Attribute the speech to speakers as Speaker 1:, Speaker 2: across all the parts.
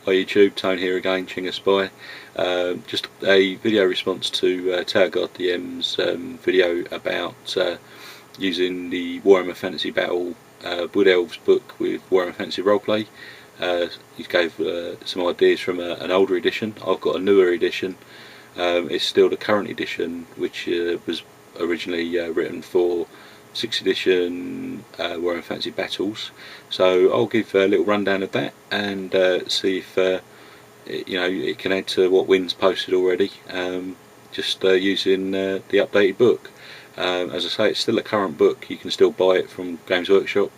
Speaker 1: Hi YouTube, Tone here again, Chinga Spy. Just a video response to Tower God DM's video about using the Warhammer Fantasy Battle Wood Elves book with Warhammer Fantasy Roleplay. He gave some ideas from an older edition. I've got a newer edition. It's still the current edition, which was originally written for 6th edition Warhammer Fantasy Battles. So I'll give a little rundown of that and see if it can add to what Wynn's posted already, just using the updated book. As I say, it's still a current book. You can still buy it from Games Workshop.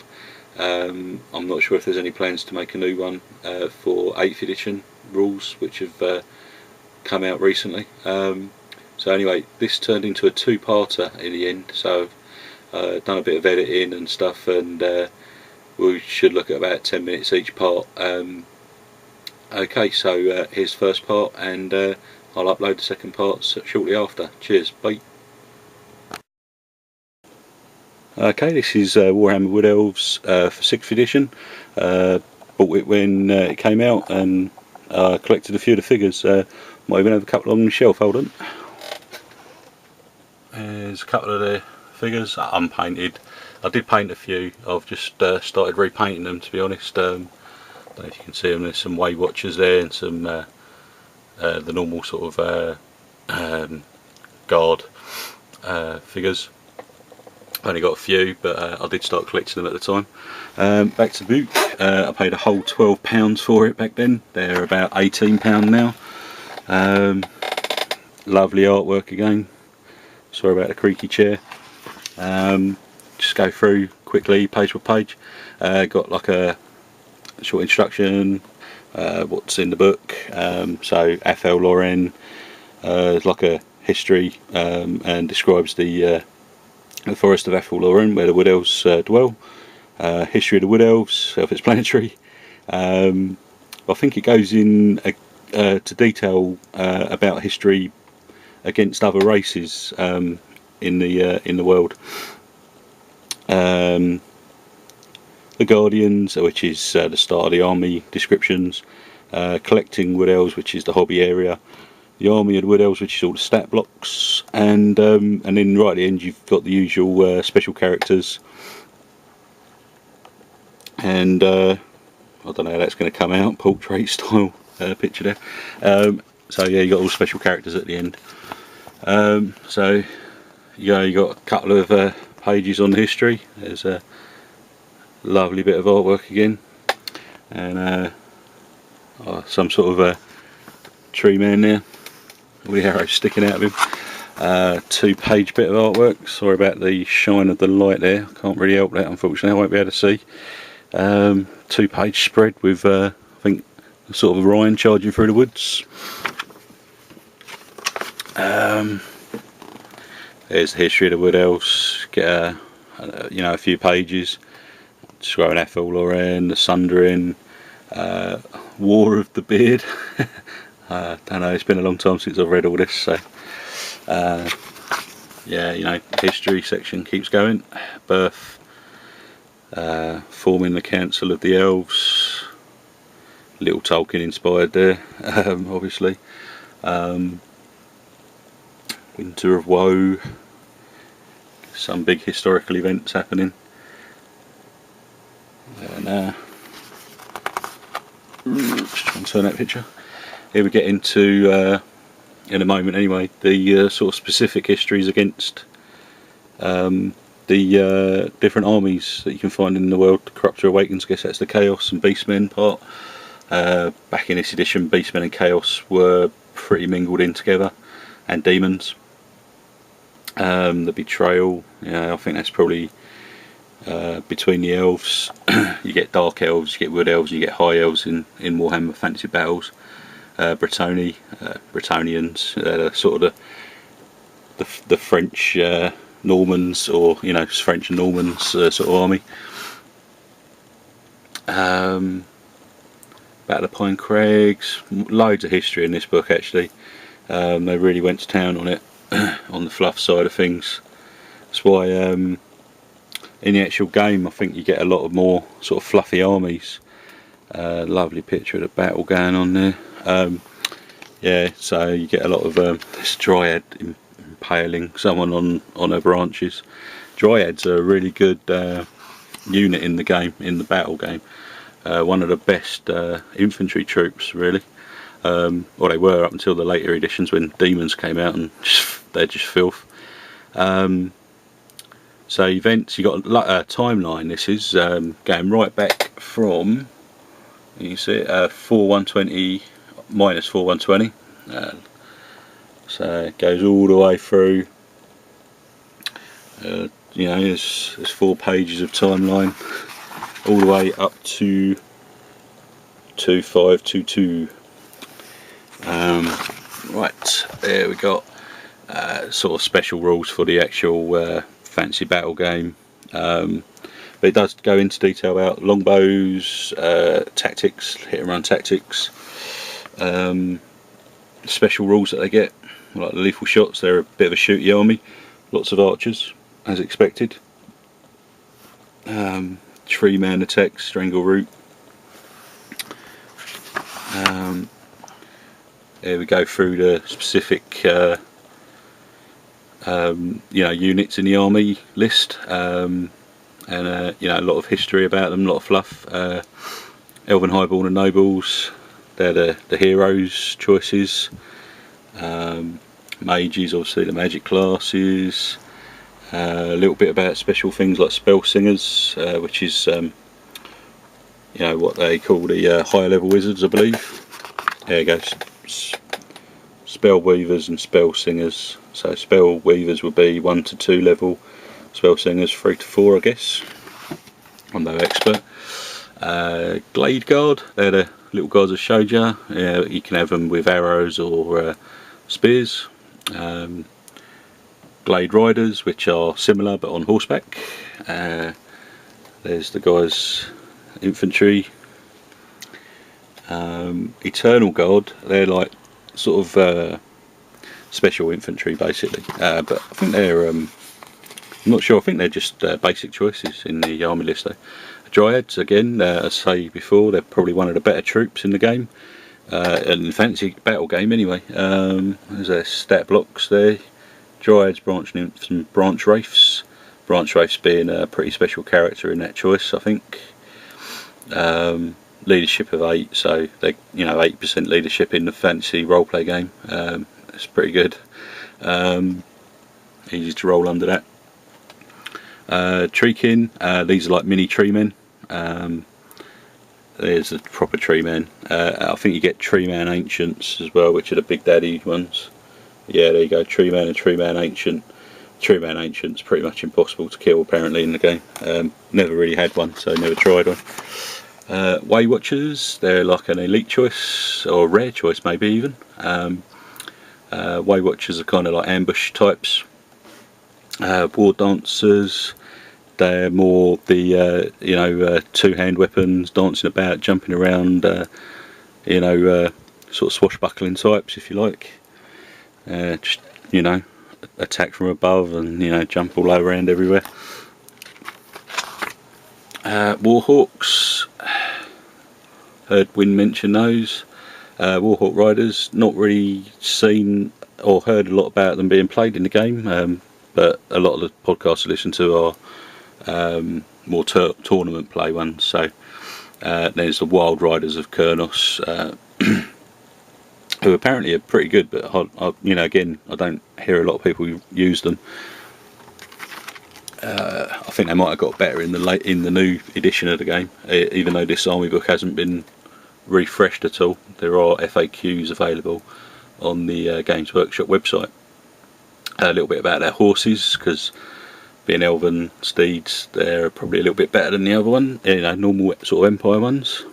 Speaker 1: I'm not sure if there's any plans to make a new one for 8th edition rules, which have come out recently. So anyway, this turned into a two-parter in the end, so I've done a bit of editing and stuff, and we should look at about 10 minutes each part. Okay, so here's the first part, and I'll upload the second part shortly after. Cheers, bye. Okay, this is Warhammer Wood Elves for 6th edition. Bought it when it came out, and collected a few of the figures. Might even have a couple on the shelf, hold on. There's a couple of the figures, unpainted. I did paint a few. I've just started repainting them, to be honest. Don't know if you can see them. There's some Way Watchers there, and some the normal sort of guard figures. Only got a few, but I did start collecting them at the time. Back to the book. I paid a whole £12 for it back then. They're about £18 now. Lovely artwork again. Sorry about the creaky chair. Just go through quickly page by page. Got like a short introduction, what's in the book. So Athel Loren is like a history, and describes the forest of Athel Loren, where the Wood Elves dwell. History of the Wood Elves, self-explanatory. I think it goes in to detail about history against other races in the world. The Guardians, which is the start of the army descriptions. Collecting Wood Elves, which is the hobby area. The army of the Wood Elves, which is all the stat blocks, and then right at the end you've got the usual special characters. And I don't know how that's going to come out, portrait style picture there. So yeah, you got all special characters at the end. So yeah, you got a couple of pages on the history. There's a lovely bit of artwork again, and some sort of a tree man there, all the arrows sticking out of him. 2-page bit of artwork. Sorry about the shine of the light there, can't really help that unfortunately, I won't be able to see. 2-page spread with I think sort of Orion charging through the woods. There's the history of the Wood Elves. Get a few pages describing Athel Loren, the Sundering, War of the Beard. Don't know, it's been a long time since I've read all this, so yeah, history section keeps going. Birth, forming the Council of the Elves, little Tolkien inspired there, obviously. Winter of Woe, some big historical events happening. And just try and turn that picture. Here we get into, in a moment anyway, the sort of specific histories against the different armies that you can find in the world. The Corruptor Awakens, I guess that's the Chaos and Beastmen part. Back in this edition, Beastmen and Chaos were pretty mingled in together, and demons. The Betrayal, I think that's probably between the elves. You get Dark Elves, you get Wood Elves, you get High Elves in Warhammer Fantasy Battles. Bretonnians, sort of the French Normans, or French and Normans sort of army. Battle of Pine Craigs, loads of history in this book actually. They really went to town on it, on the fluff side of things. That's why in the actual game I think you get a lot of more sort of fluffy armies. Lovely picture of the battle going on there. Yeah, so you get a lot of this dryad impaling someone on her branches. Dryads are a really good unit in the game, in the battle game. One of the best infantry troops, really. Well, they were up until the later editions when demons came out, and they're just filth. So events, you got a timeline. This is going right back from, you see it, 4120 minus 4120. So it goes all the way through. You know, there's 4 pages of timeline, all the way up to 2522. Right, there we got sort of special rules for the actual fancy battle game. But it does go into detail about longbows, tactics, hit and run tactics, special rules that they get, like the lethal shots. They're a bit of a shooty army, lots of archers as expected. Tree man attacks, strangle root. There we go through the specific you know, units in the army list, and you know, a lot of history about them, a lot of fluff. Elven highborn and nobles, they're the heroes choices. Mages, obviously the magic classes. A little bit about special things like spell singers, which is you know, what they call the higher level wizards, I believe. There you go, spell weavers and spell singers. So spell weavers would be 1 to 2 level, spell singers 3 to 4, I guess. I'm no expert. Glade guard, they're the little guards I showed you. You can have them with arrows or spears. Glade riders, which are similar but on horseback. There's the guys infantry. Eternal guard, they're like sort of special infantry basically, but I think they're I'm not sure, I think they're just basic choices in the army list though. Dryads, again, as I say before, they're probably one of the better troops in the game, and the fancy battle game anyway. There's their stat blocks there. Dryads branching in from branch wraiths. Branch wraiths being a pretty special character in that choice, I think. Leadership of 8, so they, you know, 8% leadership in the fantasy roleplay game. It's pretty good. Easy to roll under that. Treekin, these are like mini tree men. There's the proper tree men. I think you get tree man ancients as well, which are the big daddy ones. Yeah, there you go, tree man and tree man ancient. Tree man ancient's pretty much impossible to kill apparently in the game. Never really had one, so never tried one. Way Watchers, they're like an elite choice, or a rare choice maybe even. Way Watchers are kind of like ambush types. War Dancers, they're more the you know, two-hand weapons, dancing about, jumping around, you know, sort of swashbuckling types if you like. Just, you know, attack from above and, you know, jump all around everywhere. Warhawks, heard Wynn mention those. Warhawk riders, not really seen or heard a lot about them being played in the game, but a lot of the podcasts I listen to are more tournament play ones. So there's the Wild Riders of Kurnos, who apparently are pretty good, but you know, again, I don't hear a lot of people use them. I think they might have got better in the new edition of the game, even though this army book hasn't been refreshed at all. There are FAQs available on the Games Workshop website. A little bit about their horses, because being elven steeds, they're probably a little bit better than the other one, you know, normal sort of empire ones.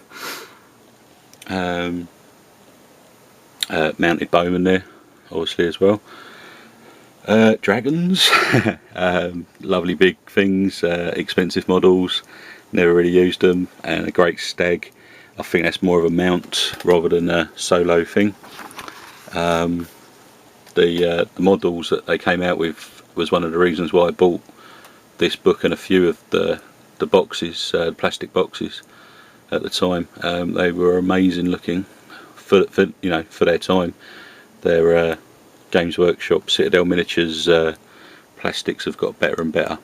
Speaker 1: Mounted bowmen there, obviously, as well. Dragons, lovely big things, expensive models, never really used them, and a great stag. I think that's more of a mount rather than a solo thing. The models that they came out with was one of the reasons why I bought this book and a few of the boxes, the plastic boxes. at the time. They were amazing looking for you know, for their time. Their Games Workshop Citadel miniatures plastics have got better and better.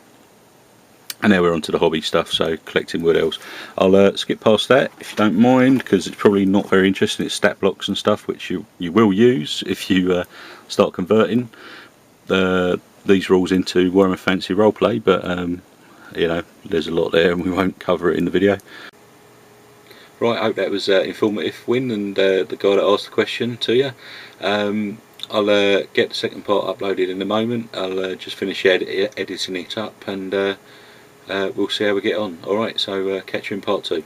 Speaker 1: And now we're onto the hobby stuff, so collecting wood elves. I'll skip past that if you don't mind, because it's probably not very interesting. It's stat blocks and stuff, which you will use if you start converting these rules into Warhammer Fantasy roleplay, but you know, there's a lot there and we won't cover it in the video. Right, I hope that was informative, Win, and the guy that asked the question to you. I'll get the second part uploaded in a moment. I'll just finish editing it up, and we'll see how we get on. Alright, so catch you in part 2.